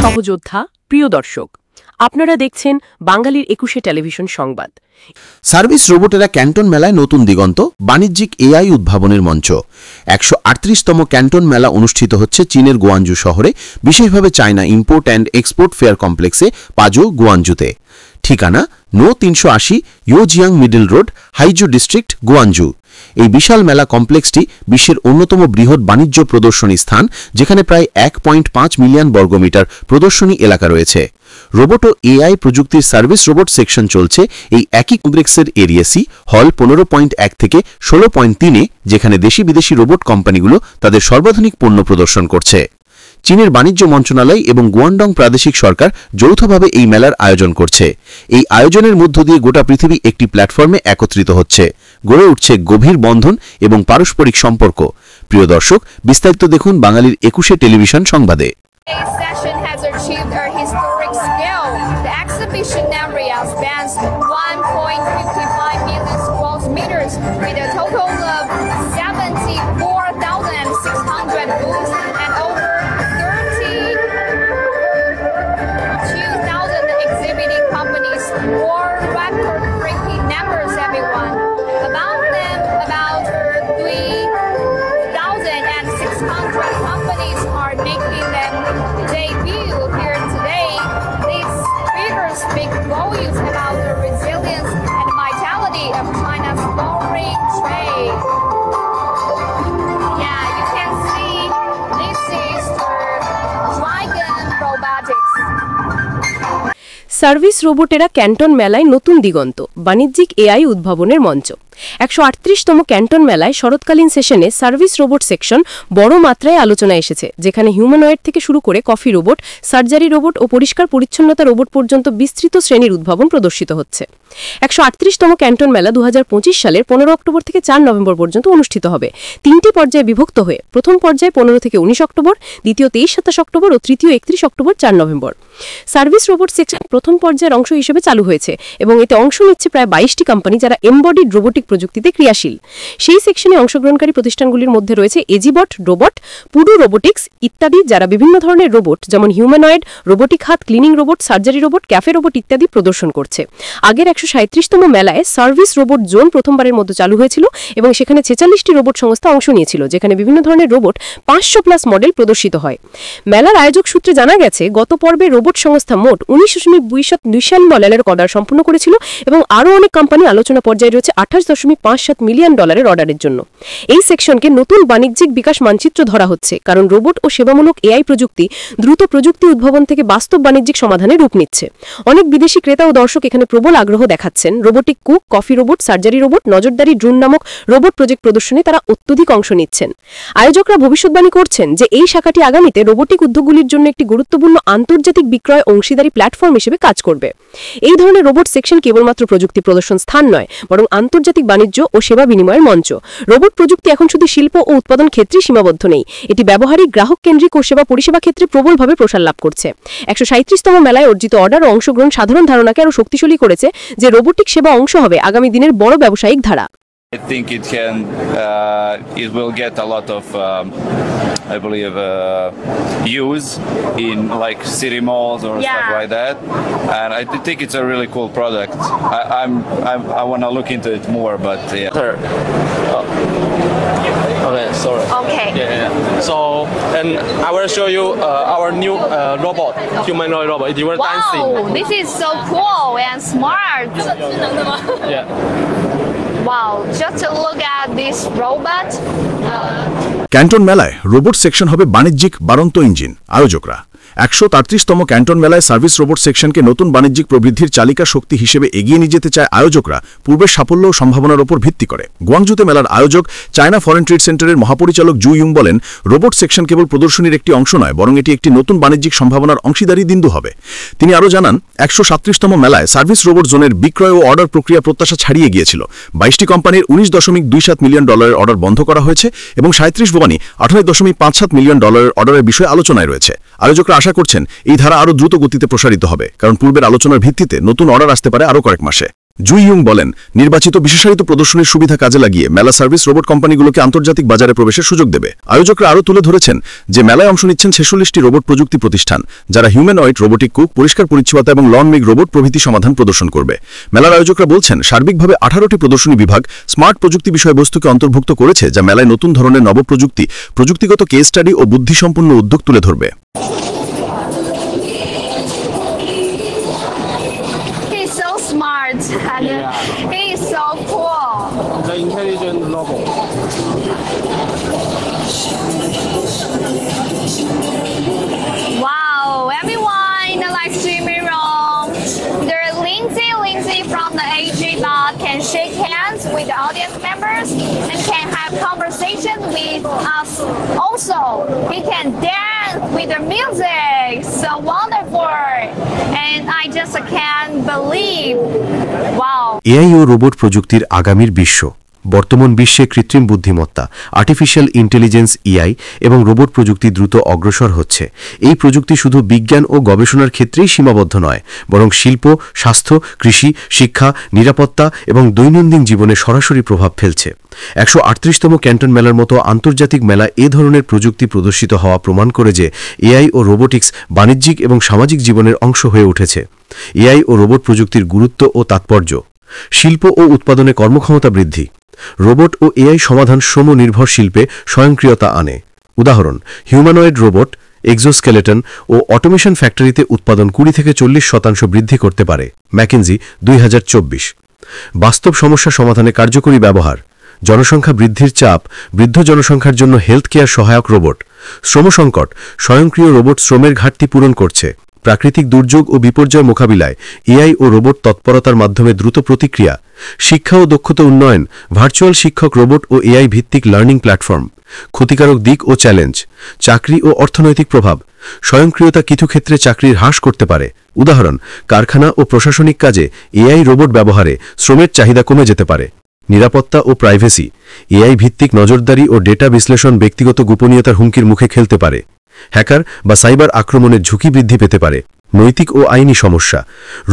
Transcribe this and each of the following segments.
সহযোদ্ধা, প্রিয় দর্শক, আপনারা দেখছেন বাঙালির 21 টেলিভিশন সংবাদ। সার্ভিস রোবটেরা ক্যান্টন মেলায় নতুন দিগন্ত, বাণিজ্যিক এআই উদ্ভাবনের মঞ্চ। 138তম ক্যান্টন মেলা অনুষ্ঠিত হচ্ছে চীনের গুয়ানজু শহরে, বিশেষভাবে China import and export fair কমপ্লেক্সে, পাজো, গুয়ানজুতে। ঠিকানা নো 380 ইয়োজিয়াং মিডল রোড, হাইজু ডিস্ট্রিক্ট, গুয়ানজু। এই বিশাল মেলা কমপ্লেক্সটি বিশ্বের অন্যতম বৃহৎ বাণিজ্য প্রদর্শনী স্থান, যেখানে প্রায় 1.5 মিলিয়ন বর্গমিটার প্রদর্শনী এলাকা রয়েছে। রোবট ও এআই প্রযুক্তির সার্ভিস রোবট সেকশন চলছে এই একই কমপ্লেক্সের এরিয়া সি হল 15.1 থেকে 16.3-এ, যেখানে দেশি বিদেশি রোবট কোম্পানিগুলো তাদের সর্বাধুনিক পণ্য প্রদর্শন করছে। চীনের বাণিজ্য মন্ত্রণালয় এবং গুয়াংডং প্রাদেশিক সরকার যৌথভাবে এই মেলার আয়োজন করছে। এই আয়োজনের মধ্য দিয়ে গোটা পৃথিবী একটি প্ল্যাটফর্মে একত্রিত হচ্ছে, গড়ে উঠছে গভীর বন্ধন এবং পারস্পরিক সম্পর্ক। প্রিয় দর্শক, বিস্তারিত দেখুন বাঙালির 21 টেলিভিশন সংবাদে। সার্ভিস রোবটেরা ক্যান্টন মেলায় নতুন দিগন্ত, বাণিজ্যিক এআই উদ্ভাবনের মঞ্চ। 138তম ক্যান্টন মেলায় শরৎকালীন সেশনে সার্ভিস রোবট সেকশন বড় মাত্রায় আলোচনায় এসেছে, যেখানে হিউম্যানয়েড থেকে শুরু করে কফি রোবট, সার্জারি রোবট ও পরিষ্কার পরিচ্ছন্নতা রোবট পর্যন্ত বিস্তৃত শ্রেণীর উদ্ভাবন প্রদর্শিত হচ্ছে। 138তম ক্যান্টন মেলা 2025 সালের 15 অক্টোবর থেকে 4 নভেম্বর পর্যন্ত অনুষ্ঠিত হবে। 3টি পর্যায়ে বিভক্ত হয়ে প্রথম পর্যায়ে 15 থেকে 19 অক্টোবর, দ্বিতীয় 23-27 অক্টোবর ও তৃতীয় 31 October 4 November. Service robot section প্রথম পর্যায়ের অংশ হিসেবে চালু হয়েছে এবং এতে অংশ নিচ্ছে প্রায় 22টি কোম্পানি, যারা এমবডিড রোবোটিক প্রযুক্তিতে ক্রিয়াশীল। সেই সেকশনে অংশগ্রহণকারী প্রতিষ্ঠানগুলির মধ্যে রয়েছে এজিবট রোবট, পুডু রোবোটিক্স ইত্যাদি, যারা বিভিন্ন ধরনের রোবট যেমন হিউম্যানয়েড, রোবোটিক হাত, cleaning robot, surgery robot, cafe robot ইত্যাদি প্রদর্শন করছে। আগের 137তম মেলায় সার্ভিস রোবট জোন প্রথমবারের মতো চালু হয়েছিল এবং সেখানে 46টি রোবট সংস্থা অংশ নিয়েছিল, যেখানে বিভিন্ন ধরনের রোবট 500+ মডেল প্রদর্শিত হয়। মেলার আয়োজক সূত্রে জানা গেছে, গত পর্বে রোবট সংস্থা মোট 19.2 মিলিয়ন অর্ডার সম্পন্ন করেছিল এবং আরও অনেক কোম্পানি আলোচনা পর্যায়ে রয়েছে $28.57 মিলিয়ন অর্ডারের জন্য। এই সেকশনকে নতুন বাণিজ্যিক বিকাশ মানচিত্র ধরা হচ্ছে, কারণ রোবট ও সেবামূলক এআই প্রযুক্তি দ্রুত প্রযুক্তি উদ্ভাবন থেকে বাস্তব বাণিজ্যিক সমাধানে রূপ নিচ্ছে। অনেক বিদেশি ক্রেতা ও দর্শক এখানে প্রবল আগ্রহ দেখাচ্ছেন। Robotic cook, coffee robot, surgery robot, নজরদারি ড্রোন নামক রোবট প্রজেক্ট প্রদর্শনে তারা অত্যধিক অংশ নিচ্ছেন। আয়োজকরা ভবিষ্যৎবাণী করছেন যে এই শাখাটি আগামীতে রোবোটিক উদ্যোগগুলির জন্য একটি গুরুত্বপূর্ণ আন্তর্জাতিক বিক্রয় অংশীদারি প্ল্যাটফর্ম হিসেবে কাজ করবে। এই ধরনের রোবট সেকশন কেবলমাত্র প্রযুক্তি প্রদর্শন স্থান নয়, বরং আন্তর্জাতিক বাণিজ্য ও সেবা বিনিময়ের মঞ্চ। রোবট প্রযুক্তি এখন শুধু শিল্প ও উৎপাদন ক্ষেত্রেই সীমাবদ্ধ নেই, এটি ব্যবহারিক, গ্রাহক কেন্দ্রিক ও সেবা পরিষেবা ক্ষেত্রে প্রবলভাবে প্রসার লাভ করছে। 137তম মেলায় অর্জিত অর্ডার ও অংশগ্রহণ সাধারণ ধারণাকে আরও শক্তিশালী করেছে যে রোবোটিক সেবা অংশ হবে আগামী দিনের বড় ব্যবসায়িক ধারা। I think it will get a lot of I believe use in like city malls or stuff like that, and I think it's a really cool product. I want to look into it more, but yeah. Okay, sorry. Okay. Yeah. So, and I will show you our new robot, humanoid robot. It will dancing. Wow, this is so cool and smart. Yeah. Wow, just look at this robot. Canton মেলায় robot section হবে বাণিজ্যিক বাড়ন্ত engine. আয়োজকরা 133তম Canton মেলায় service robot সেকশনকে নতুন বাণিজ্যিক প্রবৃদ্ধির চালিকা শক্তি হিসেবে এগিয়ে নিয়ে যেতে চায় আয়োজকরা, পূর্বের সাফল্য ও সম্ভাবনার উপর ভিত্তি করে। গুয়াংজুতে মেলার আয়োজক চায়না ফরেন ট্রেড সেন্টারের মহাপরিচালক জু ইউং বলেন, রোবট সেকশন কেবল প্রদর্শনীর একটি অংশ নয়, বরং এটি একটি নতুন বাণিজ্যিক সম্ভাবনার অংশীদারি বিন্দু হবে। তিনি আরও জানান, 137তম মেলায় সার্ভিস রোবট জোনের বিক্রয় ও অর্ডার প্রক্রিয়া প্রত্যাশা ছাড়িয়ে গিয়েছিল। 22টি কোম্পানির $19.27 মিলিয়ন অর্ডার বন্ধ করা হয়েছে এবং 37 কোম্পানি $28.57 মিলিয়ন অর্ডারের বিষয়ে আলোচনায় রয়েছে। আয়োজকরা আশা করছেন এই ধারা আরও দ্রুত গতিতে প্রসারিত হবে, কারণ পূর্বের আলোচনার ভিত্তিতে নতুন অর্ডার আসতে পারে আরও কয়েক মাসে। জুই ইয়ং বলেন, নির্বাচিত বিশেষায়িত প্রদর্শনীর সুবিধা কাজে লাগিয়ে মেলা সার্ভিস রোবট কোম্পানিগুলোকে আন্তর্জাতিক বাজারে প্রবেশের সুযোগ দেবে। আয়োজকরা আরও তুলে ধরেছেন যে মেলায় অংশ নিচ্ছেন 46টি রোবট প্রযুক্তি প্রতিষ্ঠান, যারা হিউম্যানয়েড, রোবোটিক কুক, পরিষ্কার পরিচ্ছন্নতা এবং লন মেক রোবট প্রভৃতি সমাধান প্রদর্শন করবে। মেলার আয়োজকরা বলছেন, সার্বিকভাবে 18টি প্রদর্শনী বিভাগ স্মার্ট প্রযুক্তি বিষয়বস্তুকে অন্তর্ভুক্ত করেছে, যা মেলায় নতুন ধরনের নবপ্রযুক্তি, প্রযুক্তিগত কেস স্টাডি ও বুদ্ধিসম্পন্ন উদ্যোগ তুলে ধরবে। Smart and he is so cool. The intelligent robot. Wow, everyone in the live streaming room. There's Lindsay from the AG Bot can shake hands with the audience members and can have conversation with us. Also, he can dance with the music. So wonderful. And I just can't believe. Wow. AI ও robot প্রযুক্তির আগামীর বিশ্ব। বর্তমান বিশ্বে কৃত্রিম বুদ্ধিমত্তা, artificial intelligence AI এবং robot প্রযুক্তি দ্রুত অগ্রসর হচ্ছে। এই প্রযুক্তি শুধু বিজ্ঞান ও গবেষণার ক্ষেত্রেই সীমাবদ্ধ নয়, বরং শিল্প, স্বাস্থ্য, কৃষি, শিক্ষা, নিরাপত্তা এবং দৈনন্দিন জীবনে সরাসরি প্রভাব ফেলছে। 138তম ক্যান্টন মেলার মতো আন্তর্জাতিক মেলা এ ধরনের প্রযুক্তি প্রদর্শিত হওয়া প্রমাণ করে যে এআই ও রোবোটিক্স বাণিজ্যিক এবং সামাজিক জীবনের অংশ হয়ে উঠেছে। এআই ও রোবট প্রযুক্তির গুরুত্ব ও তাৎপর্য। শিল্প ও উৎপাদনে কর্মক্ষমতা বৃদ্ধি। রোবট ও এআই সমাধান শ্রম নির্ভর শিল্পে স্বয়ংক্রিয়তা আনে। উদাহরণ, হিউম্যানয়েড রোবট, এক্সোস্কেলেটন ও অটোমেশন ফ্যাক্টরিতে উৎপাদন 20 থেকে 40% বৃদ্ধি করতে পারে। ম্যাকেনজি 2024। বাস্তব সমস্যা সমাধানে কার্যকরী ব্যবহার। জনসংখ্যা বৃদ্ধির চাপ, বৃদ্ধ জনসংখ্যার জন্য হেলথ কেয়ার সহায়ক রোবট। শ্রম সংকট, স্বয়ংক্রিয় রোবট শ্রমের ঘাটতি পূরণ করছে। প্রাকৃতিক দুর্যোগ ও বিপর্যয় মোকাবিলায় এআই ও রোবট তৎপরতার মাধ্যমে দ্রুত প্রতিক্রিয়া। শিক্ষা ও দক্ষতা উন্নয়ন, ভার্চুয়াল শিক্ষক রোবট ও এআই ভিত্তিক লার্নিং প্ল্যাটফর্ম। ক্ষতিকারক দিক ও চ্যালেঞ্জ, চাকরি ও অর্থনৈতিক প্রভাব। স্বয়ংক্রিয়তা কিছু ক্ষেত্রে চাকরির হ্রাস করতে পারে। উদাহরণ, কারখানা ও প্রশাসনিক কাজে এআই রোবট ব্যবহারে শ্রমের চাহিদা কমে যেতে পারে। নিরাপত্তা ও প্রাইভেসি, এআই ভিত্তিক নজরদারি ও ডেটা বিশ্লেষণ ব্যক্তিগত গোপনীয়তার হুমকির মুখে খেলতে পারে। হ্যাকার বা সাইবার আক্রমণের ঝুঁকি বৃদ্ধি পেতে পারে। নৈতিক ও আইনি সমস্যা,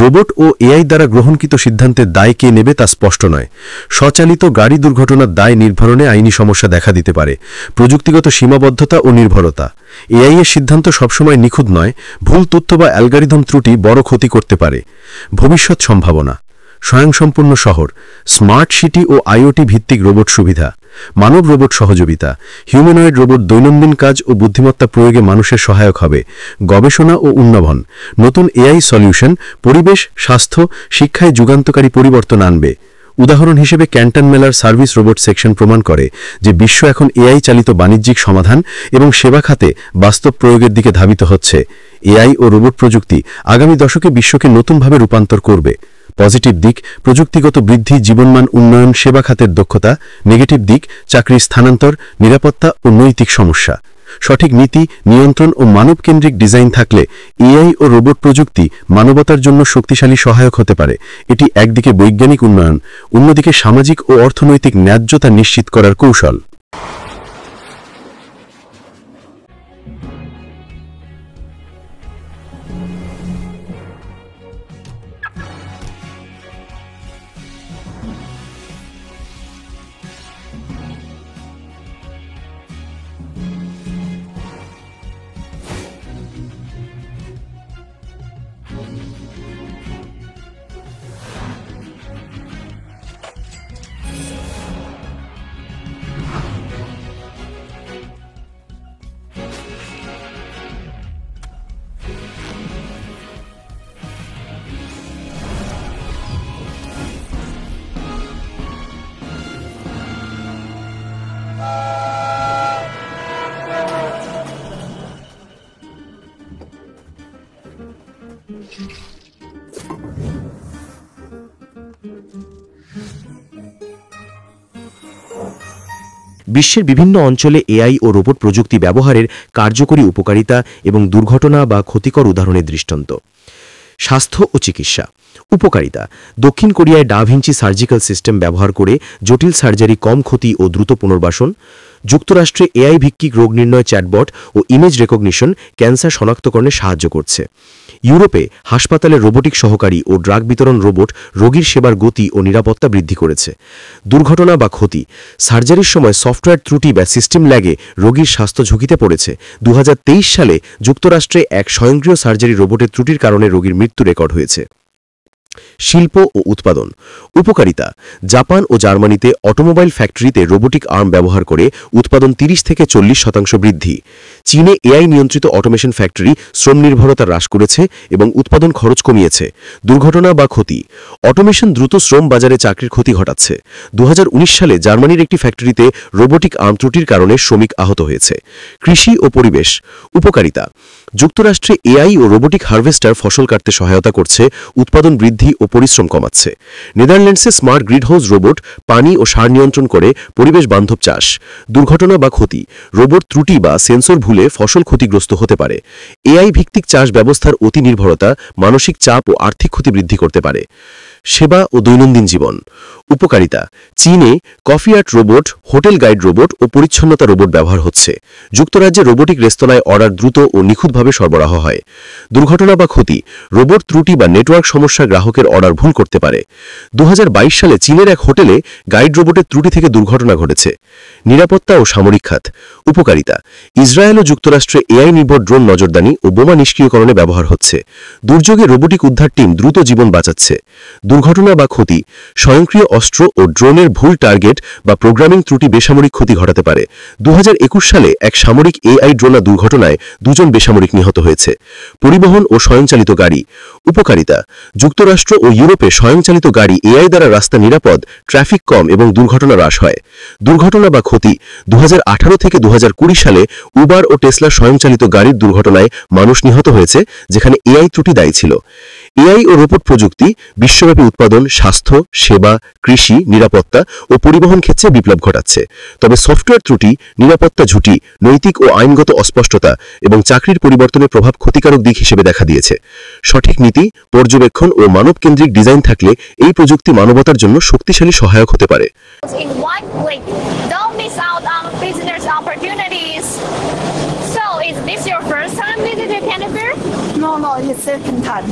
রোবট ও এআই দ্বারা গ্রহণকৃত সিদ্ধান্তের দায় কে নেবে তা স্পষ্ট নয়। স্বচালিত গাড়ি দুর্ঘটনার দায় নির্ধারণে আইনি সমস্যা দেখা দিতে পারে। প্রযুক্তিগত সীমাবদ্ধতা ও নির্ভরতা, এআই এর সিদ্ধান্ত সবসময় নিখুঁত নয়, ভুল তথ্য বা অ্যালগরিদম ত্রুটি বড় ক্ষতি করতে পারে। ভবিষ্যৎ সম্ভাবনা, স্বয়ংসম্পূর্ণ শহর, স্মার্ট সিটি ও আইওটি ভিত্তিক রোবট সুবিধা। মানব রোবট সহযোগিতা, হিউম্যানয়েড রোবট দৈনন্দিন কাজ ও বুদ্ধিমত্তা প্রয়োগে মানুষের সহায়ক হবে। গবেষণা ও উন্নয়ন, নতুন এআই সলিউশন পরিবেশ, স্বাস্থ্য, শিক্ষায় যুগান্তকারী পরিবর্তন আনবে। উদাহরণ হিসেবে ক্যান্টন মেলার সার্ভিস রোবট সেকশন প্রমাণ করে যে বিশ্ব এখন এআই চালিত বাণিজ্যিক সমাধান এবং সেবা খাতে বাস্তব প্রয়োগের দিকে ধাবিত হচ্ছে। এআই ও রোবট প্রযুক্তি আগামী দশকে বিশ্বকে নতুনভাবে রূপান্তর করবে। পজিটিভ দিক, প্রযুক্তিগত বৃদ্ধি, জীবনমান উন্নয়ন, সেবা খাতের দক্ষতা। নেগেটিভ দিক, চাকরির স্থানান্তর, নিরাপত্তা ও নৈতিক সমস্যা। সঠিক নীতি, নিয়ন্ত্রণ ও মানবকেন্দ্রিক ডিজাইন থাকলে এআই ও রোবট প্রযুক্তি মানবতার জন্য শক্তিশালী সহায়ক হতে পারে। এটি একদিকে বৈজ্ঞানিক উন্নয়ন, অন্যদিকে সামাজিক ও অর্থনৈতিক ন্যায্যতা নিশ্চিত করার কৌশল। বিশ্বের বিভিন্ন অঞ্চলে এআই ও রোবট প্রযুক্তি ব্যবহারের কার্যকরী উপকারিতা এবং দুর্ঘটনা বা ক্ষতিকর উদাহরণের দৃষ্টান্ত। স্বাস্থ্য ও চিকিৎসা, উপকারিতা দক্ষিণ কোরিয়ায় ডা ভিঞ্চি সার্জিক্যাল সিস্টেম ব্যবহার করে জটিল সার্জারি কম ক্ষতি ও দ্রুত পুনর্বাসন। যুক্তরাষ্ট্রে এআই ভিত্তিক রোগ নির্ণয় চ্যাটবট ও ইমেজ রেকগনিশন ক্যান্সার শনাক্তকরণে সাহায্য করছে। ইউরোপে হাসপাতালে রোবোটিক সহকারী ও ড্রাগ বিতরণ রোবট রোগীর সেবার গতি ও নিরাপত্তা বৃদ্ধি করেছে। দুর্ঘটনা বা ক্ষতি সার্জারির সময় সফটওয়্যার ত্রুটি বা সিস্টেম ল্যাগে রোগীর স্বাস্থ্য ঝুঁকিতে পড়েছে। 2023 সালে যুক্তরাষ্ট্রে এক স্বয়ংক্রিয় সার্জারি রোবটের ত্রুটির কারণে রোগীর মৃত্যু রেকর্ড হয়েছে। শিল্প ও উৎপাদন উপকারিতা জাপান ও জার্মানিতে অটোমোবাইল ফ্যাক্টরিতে রোবোটিক আর্ম ব্যবহার করে উৎপাদন 30 থেকে 40% বৃদ্ধি। চীনে এআই নিয়ন্ত্রিত অটোমেশন ফ্যাক্টরি শ্রম নির্ভরতা হ্রাস করেছে এবং উৎপাদন খরচ কমিয়েছে। দুর্ঘটনা বা ক্ষতি অটোমেশন দ্রুত শ্রম বাজারে চাকরির ক্ষতি ঘটাচ্ছে। 2019 সালে জার্মানির একটি ফ্যাক্টরিতে রোবোটিক আর্ম ত্রুটির কারণে শ্রমিক আহত হয়েছে। কৃষি ও পরিবেশ উপকারিতা যুক্তরাষ্ট্রে এআই ও রোবোটিক হারভেস্টার ফসল কাটতে সহায়তা করছে, উৎপাদন বৃদ্ধি ও পরিশ্রম কমাচ্ছে। নেদারল্যান্ডসে স্মার্ট গ্রিনহাউস রোবট পানি ও সার নিয়ন্ত্রণ করে পরিবেশ বান্ধব চাষ। দুর্ঘটনা বা ক্ষতি রোবট ত্রুটি বা সেন্সর ভুলে ফসল ক্ষতিগ্রস্ত হতে পারে। এআই ভিত্তিক চাষ ব্যবস্থার অতি নির্ভরতা মানসিক চাপ ও আর্থিক ক্ষতি বৃদ্ধি করতে পারে। সেবা ও দৈনন্দিন জীবন উপকারিতা চীনে coffee art robot, hotel guide robot ও পরিচ্ছন্নতা রোবট ব্যবহার হচ্ছে। যুক্তরাজ্যে রোবোটিক রেস্তোরাঁয় অর্ডার দ্রুত ও নিখুঁতভাবে সরবরাহ হয়। দুর্ঘটনা বা ক্ষতি রোবট ত্রুটি বা নেটওয়ার্ক সমস্যা গ্রাহকের অর্ডার ভুল করতে পারে। 2022 সালে চীনের এক হোটেলে গাইড রোবটের ত্রুটি থেকে দুর্ঘটনা ঘটেছে। নিরাপত্তা ও সামরিক খাত উপকারিতা ইসরায়েল ও যুক্তরাষ্ট্রে এআই নির্ভর ড্রোন নজরদানি ও বোমা নিষ্ক্রিয়করণে ব্যবহার হচ্ছে। দুর্যোগে রোবোটিক উদ্ধার টিম দ্রুত জীবন বাঁচাচ্ছে। দুর্ঘটনা বা ক্ষতি স্বয়ংক্রিয় অস্ত্র ও ড্রোনের ভুল টার্গেট বা প্রোগ্রামিং ত্রুটি বেসামরিক ক্ষতি ঘটাতে পারে। 2021 সালে এক সামরিক এআই ড্রোনা দুর্ঘটনায় 2 জন বেসামরিক নিহত হয়েছে। পরিবহন ও স্বয়ংচালিত গাড়ি উপকারিতা যুক্তরাষ্ট্র ও ইউরোপে স্বয়ংচালিত গাড়ি এআই দ্বারা রাস্তা নিরাপদ, ট্রাফিক কম এবং দুর্ঘটনা হ্রাস হয়। দুর্ঘটনা বা ক্ষতি 2018 থেকে 2020 সালে উবার ও টেসলা স্বয়ংচালিত গাড়ির দুর্ঘটনায় মানুষ নিহত হয়েছে, যেখানে এআই ত্রুটি দায়ী ছিল। এআই ও রোবট প্রযুক্তি বিশ্বব্যাপী উৎপাদন, স্বাস্থ্য, সেবা, কৃষি, নিরাপত্তা ও পরিবহন ক্ষেত্রে বিপ্লব ঘটাচ্ছে। তবে সফটওয়্যার ত্রুটি, নিরাপত্তা ঝুঁকি, নৈতিক ও আইনগত অস্পষ্টতা এবং চাকরির পরিবর্তনের প্রভাব ক্ষতিকারক দিক হিসেবে দেখা দিয়েছে। সঠিক নীতি, পর্যবেক্ষণ ও মানবকেন্দ্রিক ডিজাইন থাকলে এই প্রযুক্তি মানবতার জন্য শক্তিশালী সহায়ক হতে পারে। In one click. Don't miss out on business opportunities. So, is this your first time visiting Canada Fair? No, it's second time.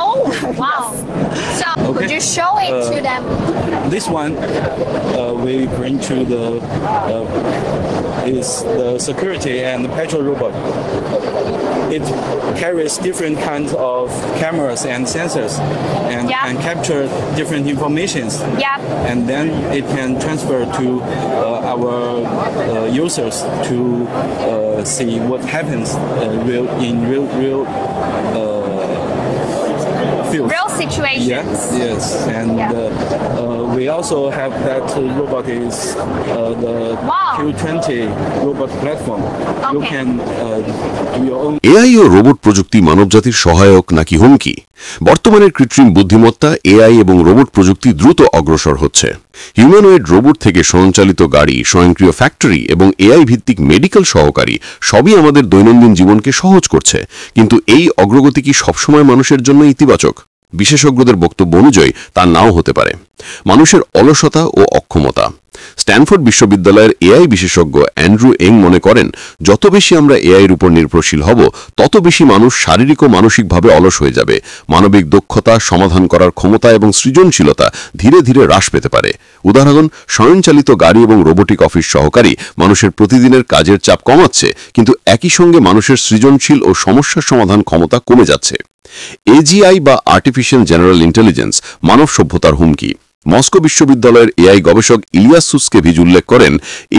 Oh, wow. So, could you show it to them? This one we bring to the is the security and the petrol robot. It carries different kinds of cameras and sensors and Yeah. can capture different informations. Yep. And then it can transfer to our users to see what happens in real field. Real situations. Yes, and we also have that robot is the Wow. Q20 robot platform. You Okay. can do your own. AI ও robot প্রযুক্তি মানবজাতির সহায়ক নাকি হুমকি? বর্তমানের কৃত্রিম বুদ্ধিমত্তা, AI এবং রোবট প্রযুক্তি দ্রুত অগ্রসর হচ্ছে। হিউম্যানয়েড রোবট থেকে স্বয়ংচালিত গাড়ি, স্বয়ংক্রিয় ফ্যাক্টরি এবং এআই ভিত্তিক মেডিকেল সহকারী সবই আমাদের দৈনন্দিন জীবনকে সহজ করছে। কিন্তু এই অগ্রগতি কি সবসময় মানুষের জন্য ইতিবাচক? বিশেষজ্ঞদের বক্তব্য অনুযায়ী তা নাও হতে পারে। মানুষের অলসতা ও অক্ষমতা স্ট্যানফোর্ড বিশ্ববিদ্যালয়ের এআই বিশেষজ্ঞ অ্যান্ড্রু এং মনে করেন, যত বেশি আমরা এআইয়ের উপর নির্ভরশীল হব, তত বেশি মানুষ শারীরিক ও মানসিকভাবে অলস হয়ে যাবে। মানবিক দক্ষতা, সমাধান করার ক্ষমতা এবং সৃজনশীলতা ধীরে ধীরে হ্রাস পেতে পারে। উদাহরণ, স্বয়ংচালিত গাড়ি এবং রোবোটিক অফিস সহকারী মানুষের প্রতিদিনের কাজের চাপ কমাচ্ছে, কিন্তু একই সঙ্গে মানুষের সৃজনশীল ও সমস্যার সমাধান ক্ষমতা কমে যাচ্ছে। এজিআই বা আর্টিফিশিয়াল জেনারেল ইন্টেলিজেন্স মানব সভ্যতার হুমকি। মস্কো বিশ্ববিদ্যালয়ের এআই গবেষক ইলিয়াস সুস্কেভিজ উল্লেখ করেন,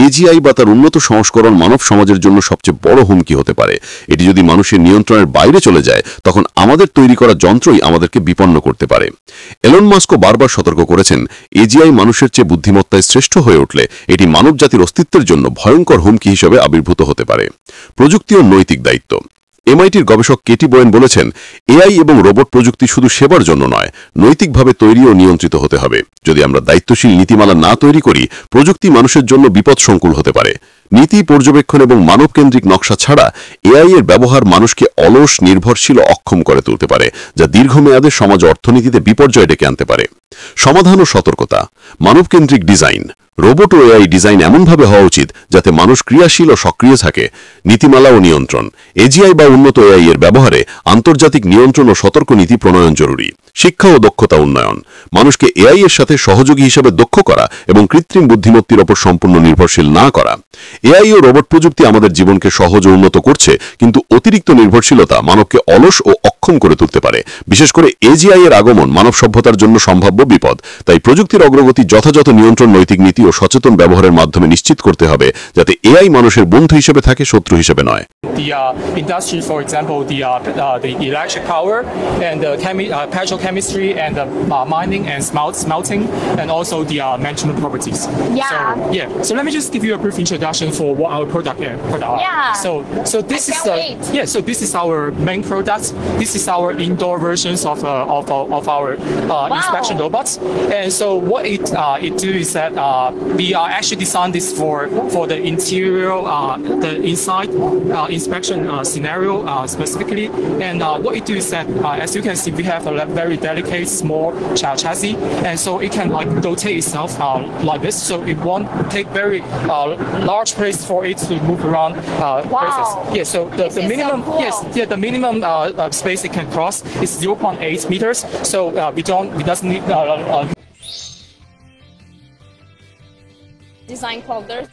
এজিআই বা তার উন্নত সংস্করণ মানব সমাজের জন্য সবচেয়ে বড় হুমকি হতে পারে। এটি যদি মানুষের নিয়ন্ত্রণের বাইরে চলে যায়, তখন আমাদের তৈরি করা যন্ত্রই আমাদেরকে বিপন্ন করতে পারে। এলন মাস্কও বারবার সতর্ক করেছেন, এজিআই মানুষের চেয়ে বুদ্ধিমত্তায় শ্রেষ্ঠ হয়ে উঠলে এটি মানবজাতির অস্তিত্বের জন্য ভয়ঙ্কর হুমকি হিসেবে আবির্ভূত হতে পারে। প্রযুক্তি ও নৈতিক দায়িত্ব এমআইটির গবেষক কেটি বোয়েন বলেছেন, এআই এবং রোবট প্রযুক্তি শুধু সেবার জন্য নয়, নৈতিকভাবে তৈরি ও নিয়ন্ত্রিত হতে হবে। যদি আমরা দায়িত্বশীল নীতিমালা না তৈরি করি, প্রযুক্তি মানুষের জন্য বিপদসংকুল হতে পারে। নীতি পর্যবেক্ষণ এবং মানবকেন্দ্রিক নকশা ছাড়া এআই এর ব্যবহার মানুষকে অলস, নির্ভরশীল ও অক্ষম করে তুলতে পারে, যা দীর্ঘমেয়াদে সমাজ অর্থনীতিতে বিপর্যয় ডেকে আনতে পারে। সমাধান ও সতর্কতা। মানবকেন্দ্রিক ডিজাইন। রোবট ও এআই ডিজাইন এমনভাবে হওয়া উচিত যাতে মানুষ ক্রিয়াশীল ও সক্রিয় থাকে। নীতিমালা ও নিয়ন্ত্রণ। এজিআই বা উন্নত এআই এর ব্যবহারে আন্তর্জাতিক নিয়ন্ত্রণ ও সতর্ক নীতি প্রণয়ন জরুরি। শিক্ষা ও দক্ষতা উন্নয়ন। মানুষকে এআই এর সাথে সহযোগী হিসেবে দক্ষ করা এবং কৃত্রিম বুদ্ধিমত্তার উপর সম্পূর্ণ নির্ভরশীল না করা। এআই ও রোবট প্রযুক্তি আমাদের জীবনকে সহজ ও উন্নত করছে, কিন্তু অতিরিক্ত নির্ভরশীলতা মানবকে অলস ও অক্ষম করে তুলতে পারে। বিশেষ করে এজিআই এর আগমন মানব সভ্যতার জন্য সম্ভাব্য বিপদ। তাই প্রযুক্তির অগ্রগতি যথাযথ নিয়ন্ত্রণ, নৈতিক নীতি ও সচেতন ব্যবহারের মাধ্যমে নিশ্চিত করতে হবে যাতে এআই মানুষের বন্ধু হিসেবে থাকে, শত্রু হিসেবে নয়। The industry, for example, the electric power and the petrochemistry and the mining and smelting, and also the management properties. So let me just give you a brief introduction for what our product are. So this is our main product. This is our indoor versions of our inspection robots. And so what it do is that we are actually designed this for the interior, the inside inspection scenario specifically. And what it do is that, as you can see, we have a very delicate small chassis, and so it can like rotate itself like this. So it won't take very large place for it to move around places. So the minimum, the minimum space it can cross is 0.8 meters. So we doesn't need Design folders.